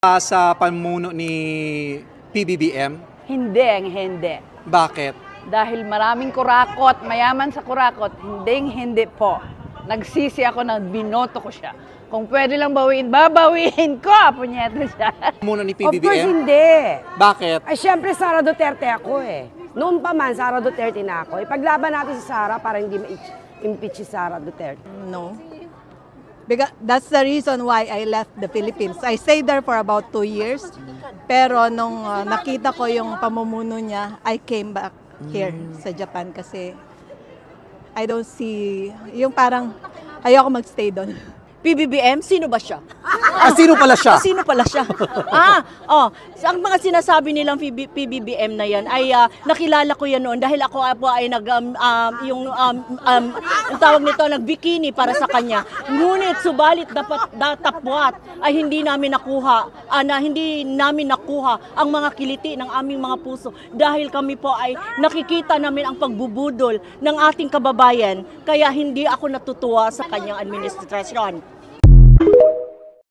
Sa pamuno ni PBBM? Hindi. Bakit? Dahil maraming kurakot, mayaman sa kurakot, hindi po. Nagsisi ako na binoto ko siya. Kung pwede lang bawiin, babawiin ko, punyeta siya. Pamuno ni Of course, PBBM? hindi. Bakit? Ay, syempre, Sara Duterte ako eh. Noon pa man, Sara Duterte na ako. Ipaglaban natin si Sara para hindi ma-impeach si Sara Duterte. No. Because that's the reason why I left the Philippines. I stayed there for about 2 years. Pero nung nakita ko yung pamumuno niya, I came back here sa Japan kasi I don't see, yung parang ayoko magstay doon. PBBM, sino ba siya? Sino pala siya? Sino pala siya? Ang mga sinasabi nilang PBBM na yan ay nakilala ko yan noon dahil ako po ay yung tawag nito, nag-bikini para sa kanya. Ngunit subalit dapat datapwat ay hindi namin nakuha ang mga kiliti ng aming mga puso dahil kami po ay nakikita namin ang pagbubudol ng ating kababayan kaya hindi ako natutuwa sa kanyang administrasyon.